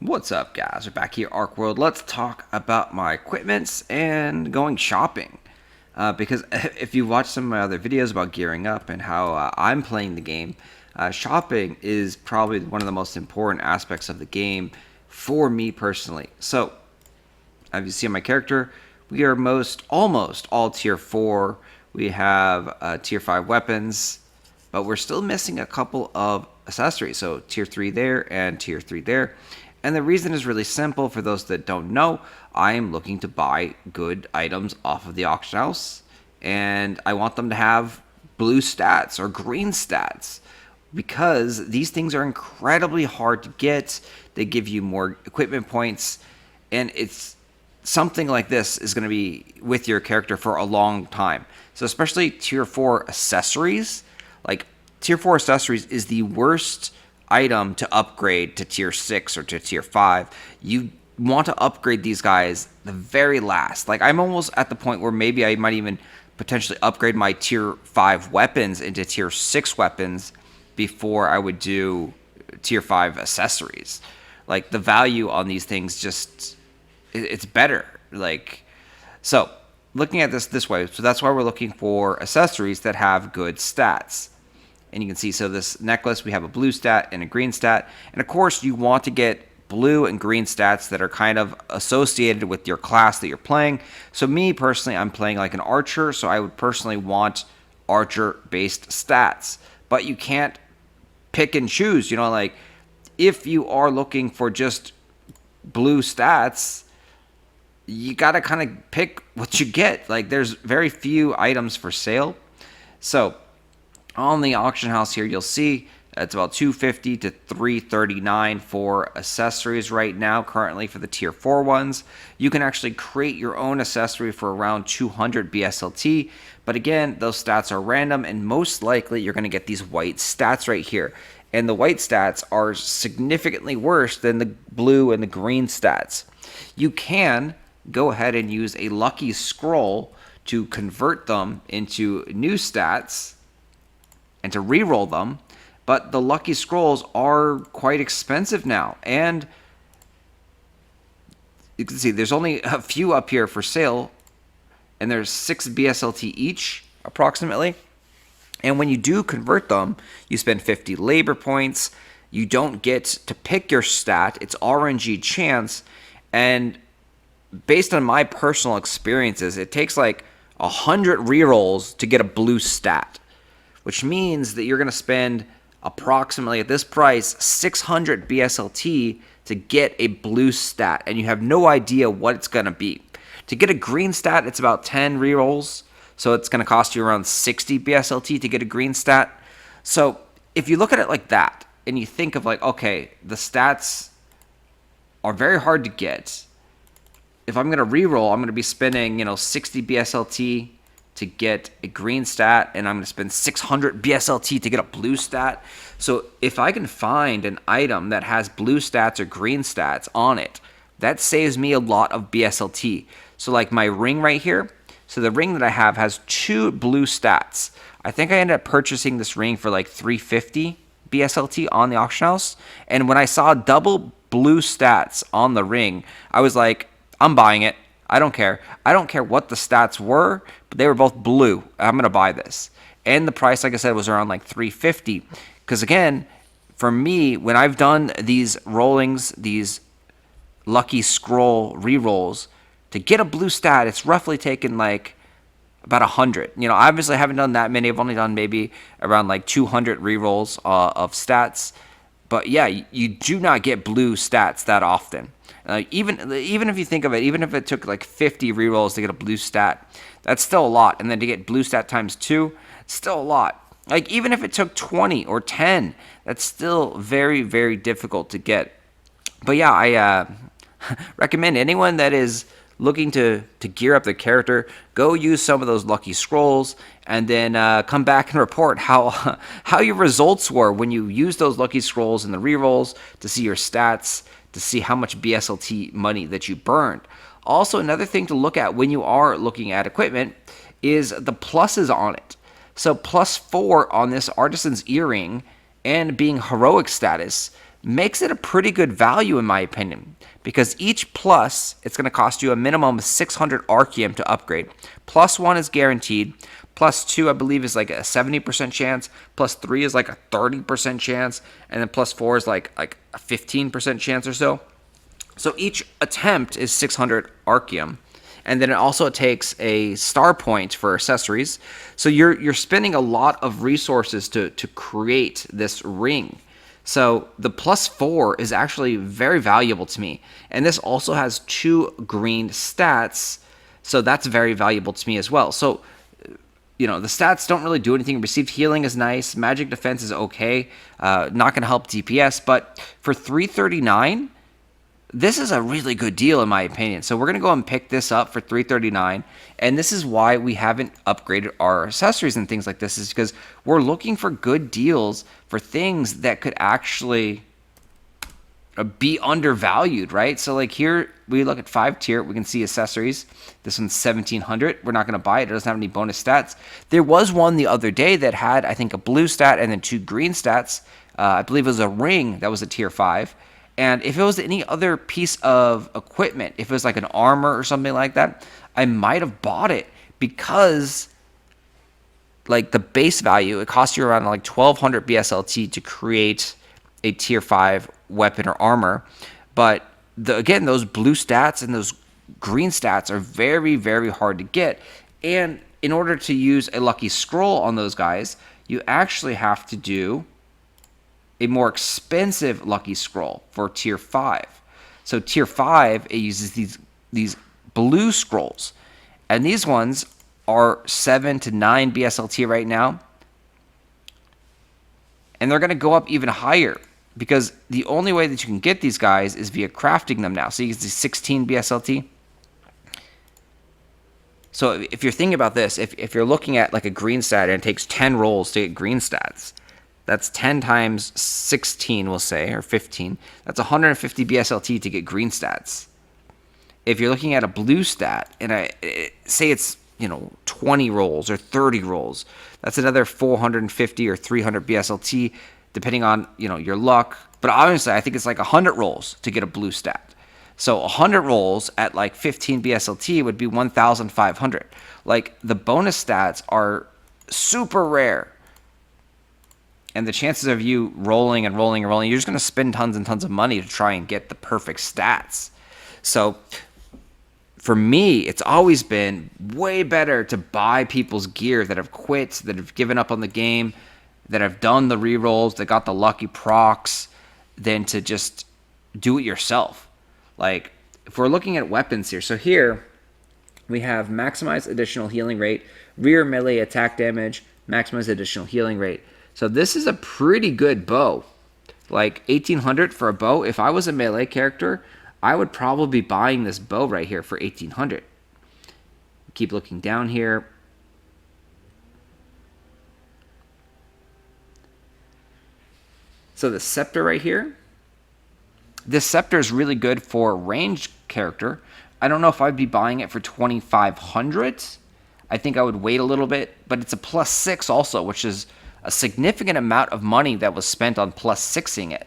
What's up, guys? We're back here, Archeworld. Let's talk about my equipments and going shopping. Because if you watch some of my other videos about gearing up and how I'm playing the game, shopping is probably one of the most important aspects of the game for me personally. So, as you see on my character, we are almost all tier 4. We have tier 5 weapons, but we're still missing a couple of accessories. So tier 3 there and tier 3 there. And the reason is really simple. For those that don't know, I am looking to buy good items off of the auction house, and I want them to have blue stats or green stats because these things are incredibly hard to get. They give you more equipment points, and it's something like this is going to be with your character for a long time. So especially tier 4 accessories, like tier 4 accessories is the worst item to upgrade to tier 6 or to tier 5. You want to upgrade these guys the very last. Like, I'm almost at the point where maybe I might even potentially upgrade my tier 5 weapons into tier 6 weapons before I would do tier 5 accessories. Like, the value on these things just, it's better. Like, so looking at this way, so that's why we're looking for accessories that have good stats. And you can see, so this necklace, we have a blue stat and a green stat. And of course, you want to get blue and green stats that are kind of associated with your class that you're playing. So me, personally, I'm playing like an archer, so I would personally want archer-based stats. But you can't pick and choose, like, if you are looking for just blue stats, you got to kind of pick what you get. Like, there's very few items for sale. So on the auction house here, you'll see it's about $250 to $339 for accessories right now, currently for the tier 4 ones. You can actually create your own accessory for around 200 BSLT, but again, those stats are random, and most likely you're going to get these white stats right here. And the white stats are significantly worse than the blue and the green stats. You can go ahead and use a lucky scroll to convert them into new stats and to re-roll them, but the lucky scrolls are quite expensive now, and you can see there's only a few up here for sale, and there's 6 BSLT each approximately. And when you do convert them, you spend 50 labor points. You don't get to pick your stat, it's RNG chance, and based on my personal experiences, it takes like 100 rerolls to get a blue stat, which means that you're going to spend approximately, at this price, 600 BSLT to get a blue stat, and you have no idea what it's going to be. To get a green stat, it's about 10 rerolls, so it's going to cost you around 60 BSLT to get a green stat. So if you look at it like that, and you think of like, okay, the stats are very hard to get. If I'm going to reroll, I'm going to be spending, 60 BSLT to get a green stat, and I'm going to spend 600 BSLT to get a blue stat. So if I can find an item that has blue stats or green stats on it, that saves me a lot of BSLT. So like my ring right here, so the ring that I have has 2 blue stats. I think I ended up purchasing this ring for like 350 BSLT on the auction house, and when I saw double blue stats on the ring, I was like, I'm buying it. I don't care. I don't care what the stats were, but they were both blue. I'm going to buy this. And the price, like I said, was around like 350. Because again, for me, when I've done these rollings, these lucky scroll rerolls, to get a blue stat, it's roughly taken like about 100. Obviously I haven't done that many. I've only done maybe around like 200 rerolls of stats. But yeah, you do not get blue stats that often. Even if you think of it, even if it took like 50 rerolls to get a blue stat, that's still a lot. And then to get blue stat times 2, still a lot. Like, even if it took 20 or 10, that's still very, very difficult to get. But yeah, I recommend anyone that is looking to gear up their character, go use some of those lucky scrolls, and then come back and report how your results were when you use those lucky scrolls and the rerolls to see your stats, to see how much BSLT money that you burned. Also, another thing to look at when you are looking at equipment is the pluses on it. So +4 on this artisan's earring and being heroic status, makes it a pretty good value in my opinion, because each plus, it's going to cost you a minimum of 600 Archeum to upgrade. Plus 1 is guaranteed. Plus 2, I believe, is like a 70% chance. Plus 3 is like a 30% chance. And then plus 4 is like a 15% chance or so. So each attempt is 600 Archeum. And then it also takes a star point for accessories. So you're spending a lot of resources to create this ring. So the plus 4 is actually very valuable to me. And this also has 2 green stats. So that's very valuable to me as well. So, the stats don't really do anything. Received healing is nice. Magic defense is okay. Not going to help DPS. But for 339, this is a really good deal in my opinion. So we're going to go and pick this up for 339. And this is why we haven't upgraded our accessories and things like this, is because we're looking for good deals for things that could actually be undervalued, right? So like here, we look at 5 tier, we can see accessories. This one's 1700. We're not going to buy it. It doesn't have any bonus stats. There was one the other day that had, I think, a blue stat and then 2 green stats. I believe it was a ring that was a tier 5. And if it was any other piece of equipment, if it was like an armor or something like that, I might have bought it, because like the base value, it costs you around like 1200 BSLT to create a tier 5 weapon or armor. But again, those blue stats and those green stats are very, very hard to get. And in order to use a lucky scroll on those guys, you actually have to do a more expensive lucky scroll for tier 5. So tier 5, it uses these blue scrolls. And these ones are 7 to 9 BSLT right now. And they're going to go up even higher, because the only way that you can get these guys is via crafting them now. So you can see 16 BSLT. So if you're thinking about this, if you're looking at like a green stat and it takes 10 rolls to get green stats, that's 10 times 16, we'll say, or 15. That's 150 BSLT to get green stats. If you're looking at a blue stat, and say it's 20 rolls or 30 rolls, that's another 450 or 300 BSLT, depending on your luck. But honestly, I think it's like 100 rolls to get a blue stat. So 100 rolls at like 15 BSLT would be 1,500. Like, the bonus stats are super rare. And the chances of you rolling and rolling and rolling, you're just going to spend tons and tons of money to try and get the perfect stats. So for me, it's always been way better to buy people's gear that have quit, that have given up on the game, that have done the rerolls, that got the lucky procs, than to just do it yourself. Like, if we're looking at weapons here, so here we have maximize additional healing rate, rear melee attack damage, maximize additional healing rate. So this is a pretty good bow. Like 1800 for a bow. If I was a melee character, I would probably be buying this bow right here for 1800. Keep looking down here. So the scepter right here. This scepter is really good for a ranged character. I don't know if I'd be buying it for 2500. I think I would wait a little bit, but it's a +6 also, which is a significant amount of money that was spent on +6ing it.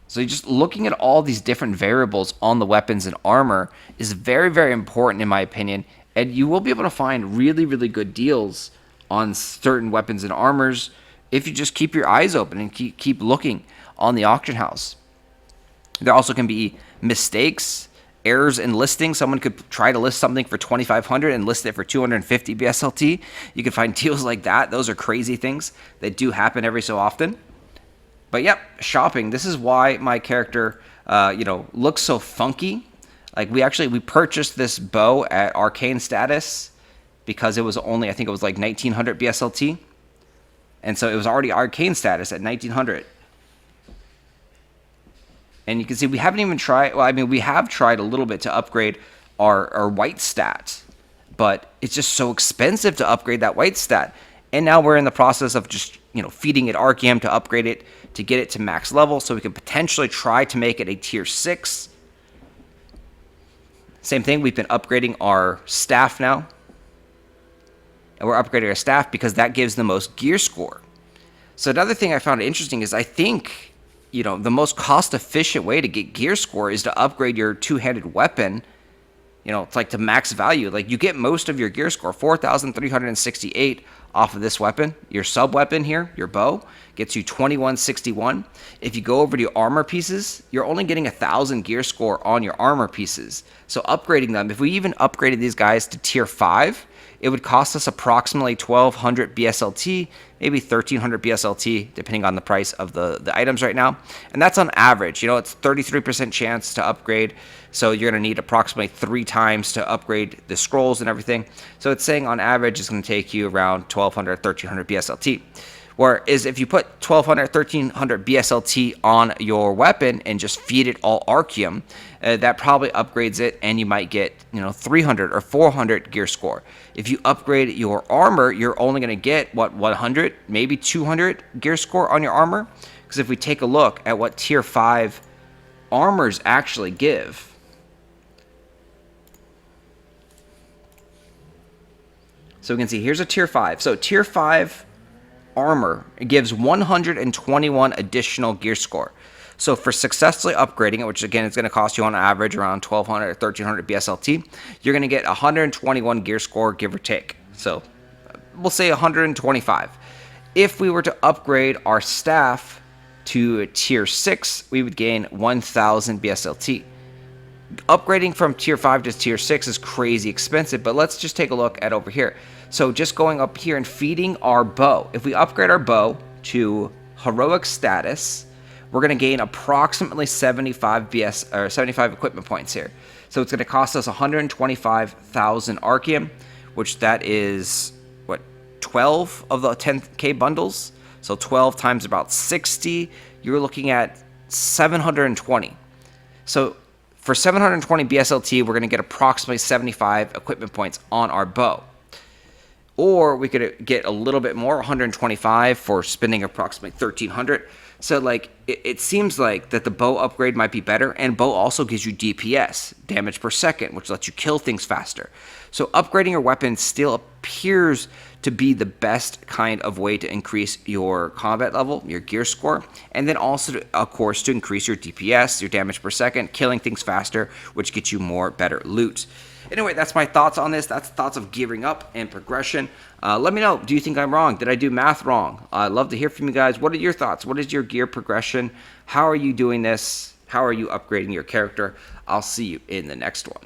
So just looking at all these different variables on the weapons and armor is very, very important in my opinion. And you will be able to find really, really good deals on certain weapons and armors if you just keep your eyes open and keep looking on the auction house. There also can be mistakes, errors in listing. Someone could try to list something for 2,500 and list it for 250 BSLT. You can find deals like that. Those are crazy things that do happen every so often. But yep, shopping. This is why my character, looks so funky. Like we purchased this bow at arcane status because it was only, I think it was like 1,900 BSLT. And so it was already arcane status at 1,900. And you can see we haven't even tried, we have tried a little bit to upgrade our white stat, but it's just so expensive to upgrade that white stat. And now we're in the process of just, feeding it Archeum to upgrade it, to get it to max level, so we can potentially try to make it a tier 6. Same thing, we've been upgrading our staff now. And we're upgrading our staff because that gives the most gear score. So another thing I found interesting is I think the most cost efficient way to get gear score is to upgrade your two-handed weapon. It's like to max value. Like you get most of your gear score, 4,368 off of this weapon. Your sub weapon here, your bow, gets you 2,161. If you go over to your armor pieces, you're only getting 1,000 gear score on your armor pieces. So upgrading them, if we even upgraded these guys to tier 5, it would cost us approximately 1,200 BSLT, maybe 1,300 BSLT, depending on the price of the items right now. And that's on average. It's 33% chance to upgrade. So you're going to need approximately 3 times to upgrade the scrolls and everything. So it's saying on average it's going to take you around 1,200, 1,300 BSLT. Whereas if you put 1,200, 1,300 BSLT on your weapon and just feed it all Archeum, that probably upgrades it, and you might get 300 or 400 gear score. If you upgrade your armor, you're only going to get 100, maybe 200 gear score on your armor. Because if we take a look at what tier 5 armors actually give, so we can see here's a tier 5. So tier 5 armor, it gives 121 additional gear score. So for successfully upgrading it, which again is going to cost you on average around 1,200 or 1,300 BSLT, you're going to get 121 gear score, give or take. So we'll say 125. If we were to upgrade our staff to tier 6, we would gain 1,000 BSLT. Upgrading from tier 5 to tier 6 is crazy expensive, but let's just take a look at over here. So just going up here and feeding our bow. If we upgrade our bow to heroic status, we're going to gain approximately 75 equipment points here. So it's going to cost us 125,000 Archeum, which that is 12 of the 10k bundles. So 12 times about 60, you're looking at 720. So for 720 BSLT, we're going to get approximately 75 equipment points on our bow. Or we could get a little bit more, 125 for spending approximately 1,300. So it seems like that the bow upgrade might be better, and bow also gives you DPS, damage per second, which lets you kill things faster. So upgrading your weapon still appears to be the best kind of way to increase your combat level, your gear score, and then also, of course, to increase your DPS, your damage per second, killing things faster, which gets you more better loot. Anyway, that's my thoughts on this. That's thoughts of gearing up and progression. Let me know, do you think I'm wrong? Did I do math wrong? I'd love to hear from you guys. What are your thoughts? What is your gear progression? How are you doing this? How are you upgrading your character? I'll see you in the next one.